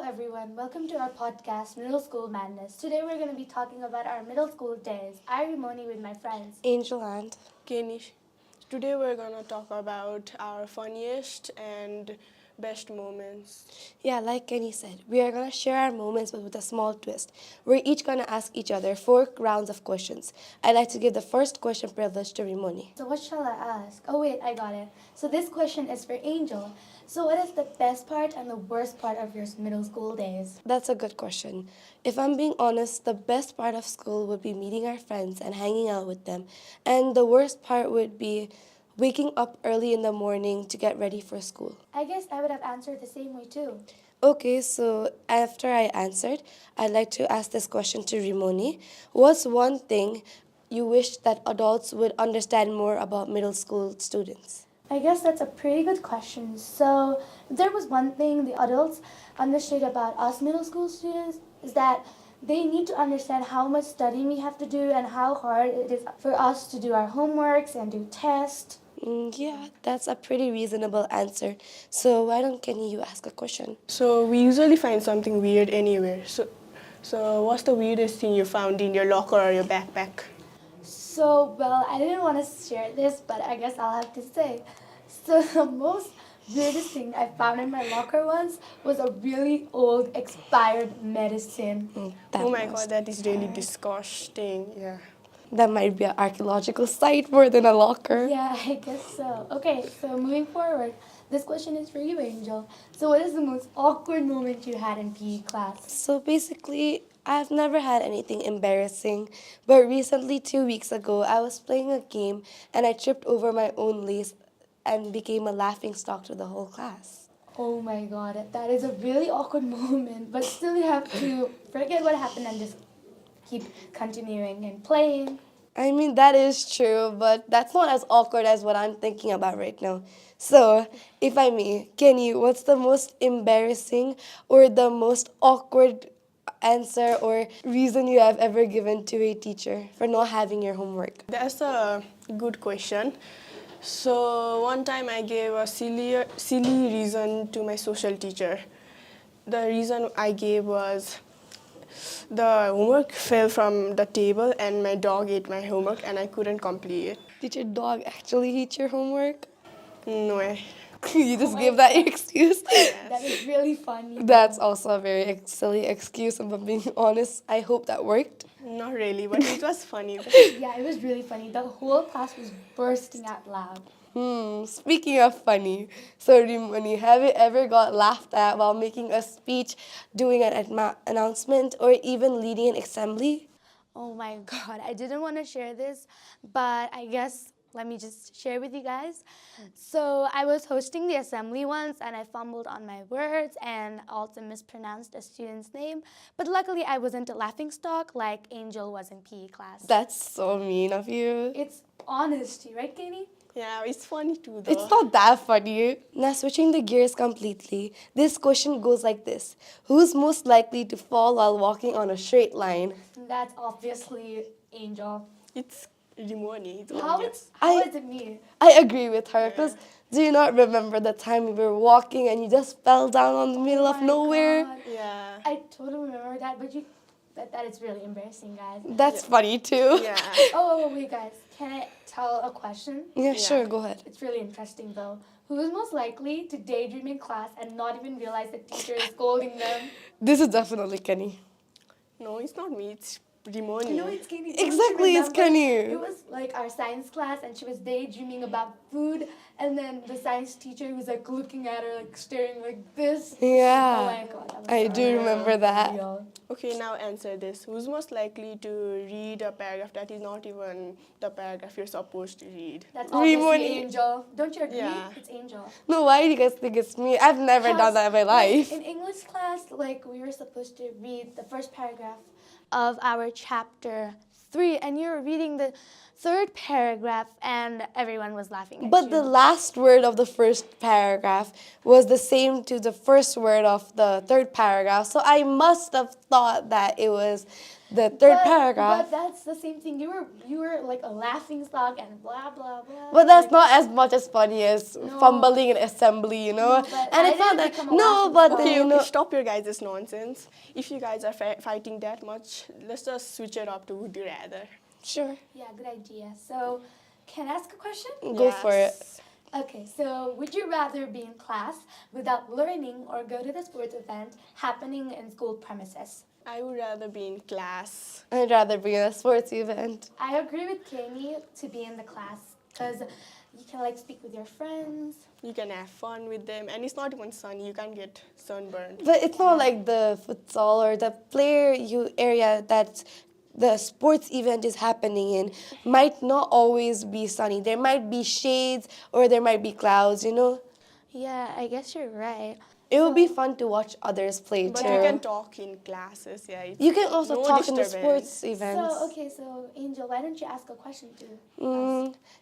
everyone. Welcome to our podcast, Middle School Madness. Today we're going to be talking about our middle school days. I'm Moni with my friends. Angel and Kenish. Today we're gonna talk about our funniest and best moments. yeah, like Kenny said, we are gonna share our moments but with a small twist. We're each gonna ask each other 4 rounds of questions. I'd like to give the first question privilege to Rimoni. So, what shall I ask? Oh, wait, I got it. So, this question is for Angel. So, what is the best part and the worst part of your middle school days? That's a good question. If I'm being honest, the best part of school would be meeting our friends and hanging out with them. And the worst part would be waking up early in the morning to get ready for school. I guess I would have answered the same way too. Okay, so after I answered, I'd like to ask this question to Rimoni. What's one thing you wish that adults would understand more about middle school students? I guess that's a pretty good question. So, if there was one thing the adults understood about us middle school students is that they need to understand how much studying we have to do and how hard it is for us to do our homeworks and do tests. Yeah, that's a pretty reasonable answer. So why don't Kenny you ask a question? So we usually find something weird anywhere. So what's the weirdest thing you found in your locker or your backpack? So, well, I didn't want to share this, but I guess I'll have to say. So, the most weirdest thing I found in my locker once was a really old expired medicine. That Oh my must- god, that is really disgusting. Yeah. That might be an archaeological site more than a locker. Yeah, I guess so. Okay, so moving forward, this question is for you, Angel. So, what is the most awkward moment you had in PE class? So basically, I've never had anything embarrassing, but recently 2 weeks ago, I was playing a game and I tripped over my own lace and became a laughing stock to the whole class. Oh my god, that is a really awkward moment, but still you have to forget what happened and just keep continuing and playing. I mean, that is true, but that's not as awkward as what I'm thinking about right now. So, if I may, Kenny, what's the most embarrassing or the most awkward answer or reason you have ever given to a teacher for not having your homework? That's a good question. So one time I gave a silly reason to my social teacher. The reason I gave was the homework fell from the table and my dog ate my homework and I couldn't complete it. Did your dog actually eat your homework? No way. You just gave that excuse? That is really funny. That's also a very silly excuse, if I'm being honest. I hope that worked. Not really, but it was funny. Yeah, it was really funny. The whole class was bursting out loud. Speaking of funny, so Rimoni, have you ever got laughed at while making a speech, doing an announcement, or even leading an assembly? Oh my god, I didn't want to share this, but I guess let me just share with you guys. So I was hosting the assembly once and I fumbled on my words and also mispronounced a student's name. But luckily I wasn't a laughingstock like Angel was in PE class. That's so mean of you. It's honesty, right, Katie? Yeah, it's funny too though. It's not that funny. Now, switching the gears completely, this question goes like this. Who's most likely to fall while walking on a straight line? That's obviously Angel. It's Rimoni. It's How obvious. is it me? I agree with her, because do you not remember the time we were walking and you just fell down on the middle of Oh my nowhere? God. Yeah. I totally remember that, but that is really embarrassing, guys. That's funny too. Yeah. Oh, wait, guys. Can I tell a question? Yeah, Yeah. sure, go ahead. It's really interesting, though. Who is most likely to daydream in class and not even realize the teacher is scolding them? This is definitely Kenny. No, it's not me. It's Rimoni. No, it's Kenny. Exactly, it's Kenny. It was like our science class, and she was daydreaming about food, and then the science teacher was like looking at her, like staring like this. Oh Yeah, my god, that was I so do remember that. real. Okay, now answer this. Who's most likely to read a paragraph that is not even the paragraph you're supposed to read? That's obviously Remoni. Angel. Don't you agree? Yeah. It's Angel. No, why do you guys think it's me? I've never done that in my life. In English class, like we were supposed to read the first paragraph of our chapter 3, and you were reading the third paragraph and everyone was laughing at But you. the last word of the first paragraph was the same to the first word of the third paragraph. So I must have thought that it was the third paragraph. But that's the same thing. You were like a laughing stock and blah blah blah. But that's Like, not as much as funny as No. fumbling in assembly, you know. No, but and I it's not didn't that. become a No, laughing but stock. then Okay, you know. stop your guys' nonsense. If you guys are fighting that much, let's just switch it up to would you rather. Sure, Yeah, good idea. So, can I ask a question? go for it. Yes. Okay, so would you rather be in class without learning or go to the sports event happening in school premises? I would rather be in class. I'd rather be in a sports event. I agree with Kami to be in the class because you can like speak with your friends. You can have fun with them, and it's not even sunny. You can't get sunburned. But it's not like the futsal or the player area that the sports event is happening in might not always be sunny. There might be shades or there might be clouds, you know. Yeah, I guess you're right. It would be fun to watch others play But too. you can talk in classes, yeah. It's You can also no talk in the disturbance. sports events. So, okay, so Angel, why don't you ask a question to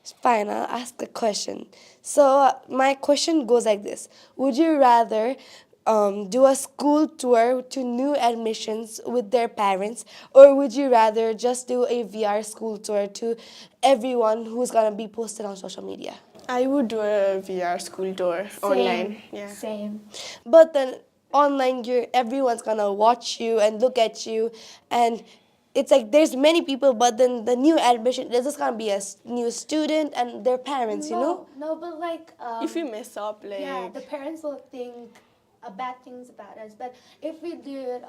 It's fine, I'll ask the question. So, my question goes like this. Would you rather do a school tour to new admissions with their parents, or would you rather just do a VR school tour to everyone who's going to be posted on social media? I would do a VR school tour online. Yeah. Same. But then online, everyone's going to watch you and look at you, and it's like there's many people, but then the new admission, there's just going to be a new student and their parents, you know? No, but like If you mess up, like yeah, the parents will think bad things about us. But if we do it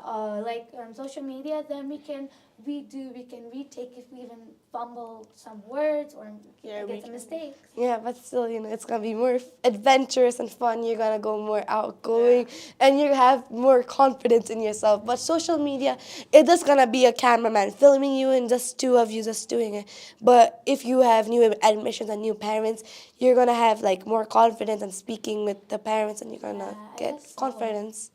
like on social media, then we can retake if we even fumble some words or Yeah, we get some can. mistakes. Yeah, but still, it's gonna be more adventurous and fun. You're gonna go more outgoing, and you have more confidence in yourself. But social media, it is gonna be a cameraman filming you, and just two of you just doing it. But if you have new admissions and new parents, you're gonna have like more confidence and speaking with the parents, and you're gonna I get guess so. confidence.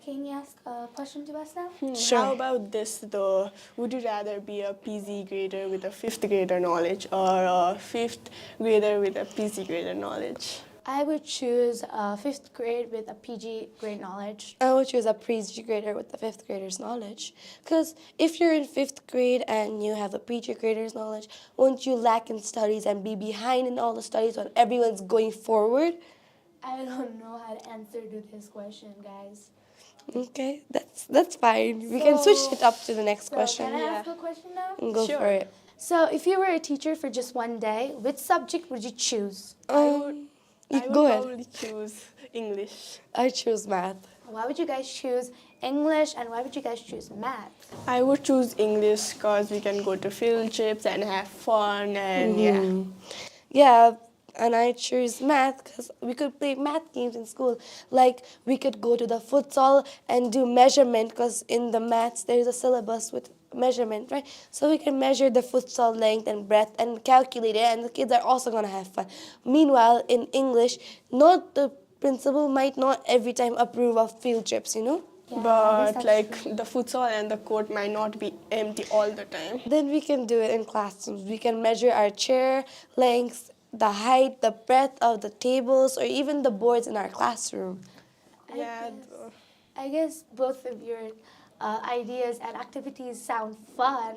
Can you ask a question to us now? Sure. How about this though? Would you rather be a PG grader with a fifth grader knowledge or a fifth grader with a PG grader knowledge? I would choose fifth grade with a PG grade knowledge. I would choose a pre-G grader with the fifth grader's knowledge. Because if you're in fifth grade and you have a pre-G grader's knowledge, won't you lack in studies and be behind in all the studies when everyone's going forward? I don't know how to answer to this question, guys. Okay, that's fine. We can switch it up to the next So question. can I ask a question now? Go Sure. for it. So if you were a teacher for just one day, which subject would you choose? You I would go ahead. probably choose English. I choose math. Why would you guys choose English and why would you guys choose math? I would choose English because we can go to field trips and have fun and yeah. Yeah, and I choose math because we could play math games in school. Like we could go to the futsal and do measurement because in the maths there's a syllabus with measurement, right? So we can measure the futsal length and breadth and calculate it, and the kids are also gonna have fun. Meanwhile, in English, not the principal might not every time approve of field trips, you know. Yeah, I guess But that's like true. the futsal and the court might not be empty all the time. Then we can do it in classrooms. We can measure our chair lengths, the height, the breadth of the tables, or even the boards in our classroom. I guess both of your ideas and activities sound fun.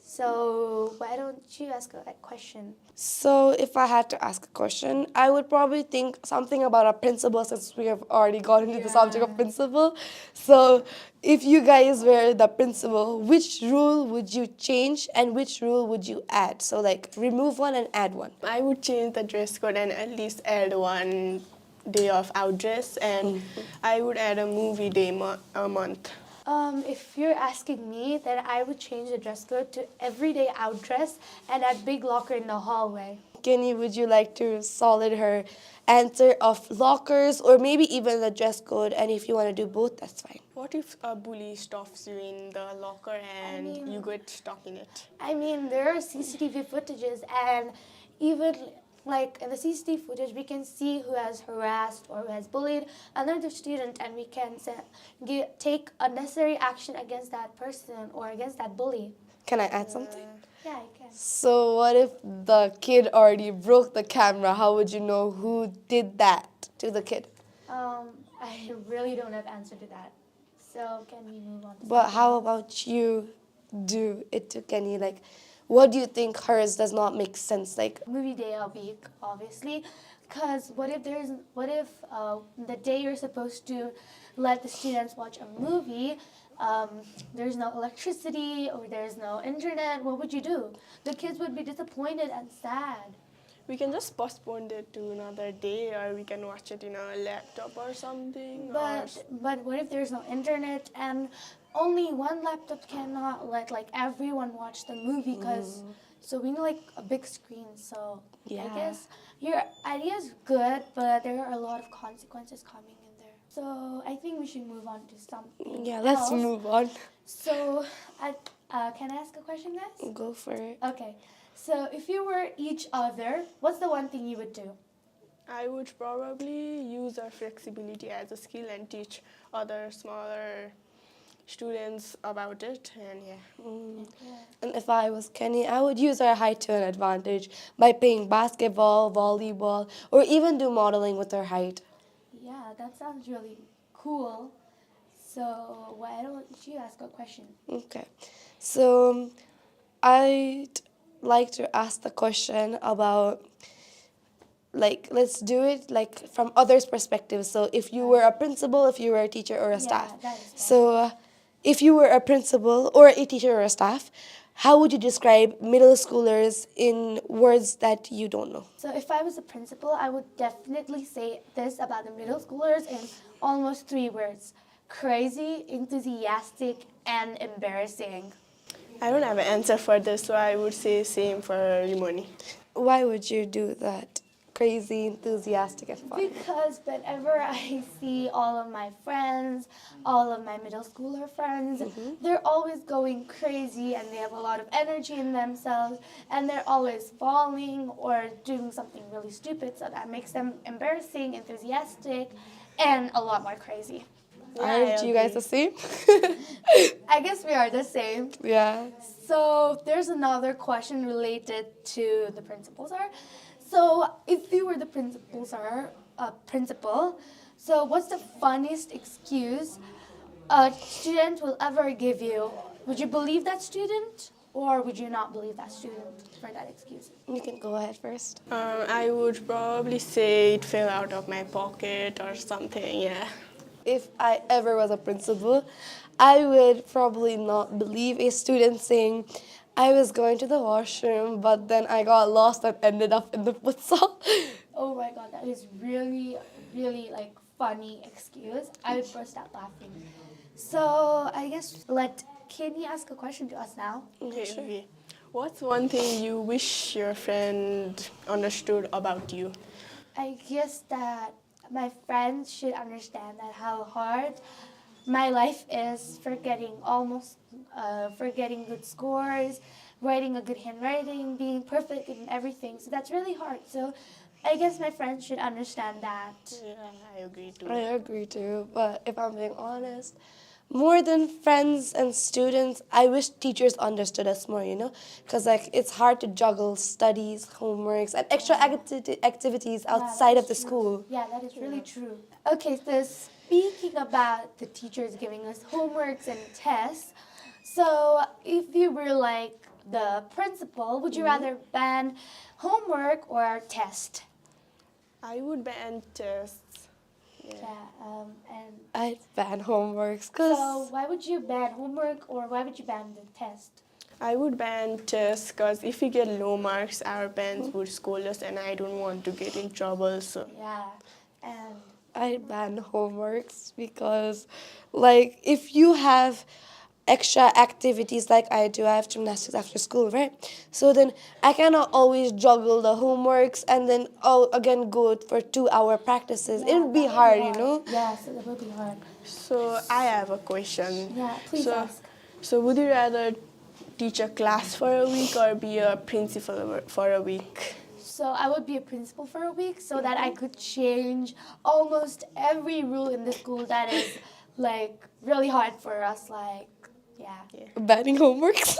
So why don't you ask a question? So, if I had to ask a question, I would probably think something about a principal since we have already got into the subject of principal. So, if you guys were the principal, which rule would you change and which rule would you add? So, like, remove one and add one. I would change the dress code and at least add one day of outdress, and I would add a movie day a month. If you're asking me, then I would change the dress code to everyday outdress and add big locker in the hallway. Kenny, would you like to solid her answer of lockers or maybe even the dress code? And if you want to do both, that's fine. What if a bully stuffs you in the locker and you get stuck in it? I mean, there are CCTV footages, and even like in the CCTV footage, we can see who has harassed or who has bullied another student, and we can take a necessary action against that person or against that bully. Can I add something? Yeah, I can. So what if the kid already broke the camera? How would you know who did that to the kid? I really don't have answer to that. So can we move on to But something how else? about you do it to Kenny? Like, what do you think hers does not make sense? Like, Movie day a week, obviously, because what if the day you're supposed to let the students watch a movie, there's no electricity or there's no internet? What would you do? The kids would be disappointed and sad. We can just postpone it to another day, or we can watch it in our laptop or something. But what if there's no internet and only one laptop cannot let like everyone watch the movie? Because so we need like a big screen. So I Yeah. guess your idea is good, but there are a lot of consequences coming in there. So I think we should move on to something yeah, let's else. move on. So can I ask a question, guys? Go for it. Okay. So if you were each other, what's the one thing you would do? I would probably use our flexibility as a skill and teach other smaller students about it. And yeah. And if I was Kenny, I would use our height to an advantage by playing basketball, volleyball, or even do modeling with our height. Yeah, that sounds really cool. So why don't you ask a question? Okay. So I'd like to ask the question about, like, let's do it like from others' perspective. So if you were a principal, if you were a teacher or a staff. that is fine. So if you were a principal or a teacher or a staff, how would you describe middle schoolers in words that you don't know? So if I was a principal, I would definitely say this about the middle schoolers in almost 3 words: crazy, enthusiastic, and embarrassing. I don't have an answer for this, so I would say same for Rimoni. Why would you do that? Crazy, enthusiastic, and fun. Because whenever I see all of my friends, all of my middle schooler friends, they're always going crazy and they have a lot of energy in themselves and they're always falling or doing something really stupid. So that makes them embarrassing, enthusiastic, and a lot more crazy. Aren't you guys the same? I guess we are the same. Yeah. So there's another question related to the principals are. So if you were the principal, so what's the funniest excuse a student will ever give you? Would you believe that student or would you not believe that student for that excuse? You can go ahead first. I would probably say it fell out of my pocket or something, yeah. If I ever was a principal, I would probably not believe a student saying, I was going to the washroom, but then I got lost and ended up in the futsal. Oh my god, that is really, really like funny excuse. I would burst out laughing. So I guess let Kenny ask a question to us now. Okay. What's one thing you wish your friend understood about you? I guess that my friends should understand that how hard my life is for getting good scores, writing a good handwriting, being perfect in everything. So that's really hard. So I guess my friends should understand that. Yeah, I agree too. I agree too, but if I'm being honest, more than friends and students, I wish teachers understood us more, you know? Because like it's hard to juggle studies, homeworks, and extra activities outside of the school. Yeah, that is really true. Okay, so speaking about the teachers giving us homeworks and tests, so if you were like the principal, would you rather ban homework or test? I would ban tests. And I'd ban homeworks so because why would you ban homework or why would you ban the test? I would ban tests because if we get low marks, our parents would scold us, and I don't want to get in trouble. So Yeah, and I'd ban homeworks because, like, if you have extra activities like I do, I have gymnastics after school, right? So then I cannot always juggle the homeworks and then again go for 2-hour practices. yeah, It would be that hard, you know? Yeah, so that would be hard. So I have a question. Yeah, please so, ask. So would you rather teach a class for a week or be a principal for a week? So I would be a principal for a week so that I could change almost every rule in the school that is like really hard for us, like Yeah. Banning homeworks.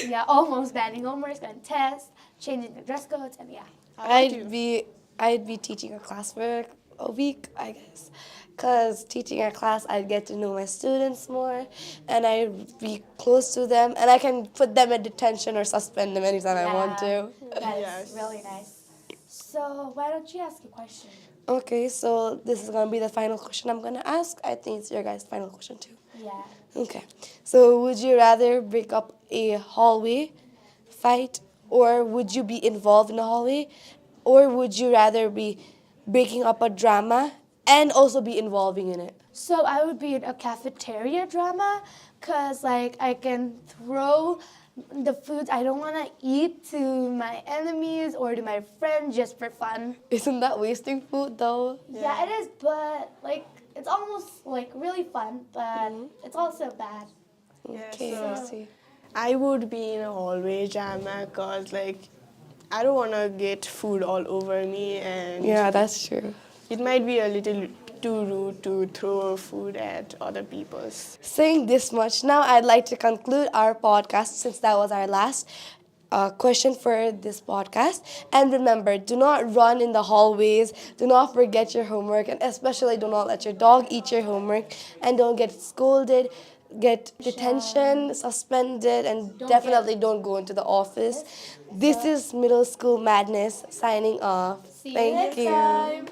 Yeah, almost banning homeworks and tests, changing the dress codes, and yeah. How about you? I'd be teaching a class for a week, I guess. Cause teaching a class, I'd get to know my students more, and I'd be close to them, and I can put them in detention or suspend them anytime I want to. That is Yes. really nice. So why don't you ask a question? Okay, so this is gonna be the final question I'm gonna ask. I think it's your guys' final question too. Yeah. Okay, so would you rather break up a hallway fight, or would you be involved in a hallway, or would you rather be breaking up a drama and also be involving in it? So I would be in a cafeteria drama because like I can throw the foods I don't want to eat to my enemies or to my friends just for fun. Isn't that wasting food though? Yeah, it is, but like it's almost like really fun, but it's also bad. Okay, so- I see. I would be in a hallway drama because, like, I don't want to get food all over me, and Yeah, that's true. it might be a little too rude to throw food at other people's. Saying this much, now I'd like to conclude our podcast since that was our last question for this podcast. And remember, do not run in the hallways, do not forget your homework, and especially do not let your dog eat your homework, and don't get scolded, get detention, suspended, and definitely don't go into the office. This is Middle School Madness signing off. See you Thank next you. time.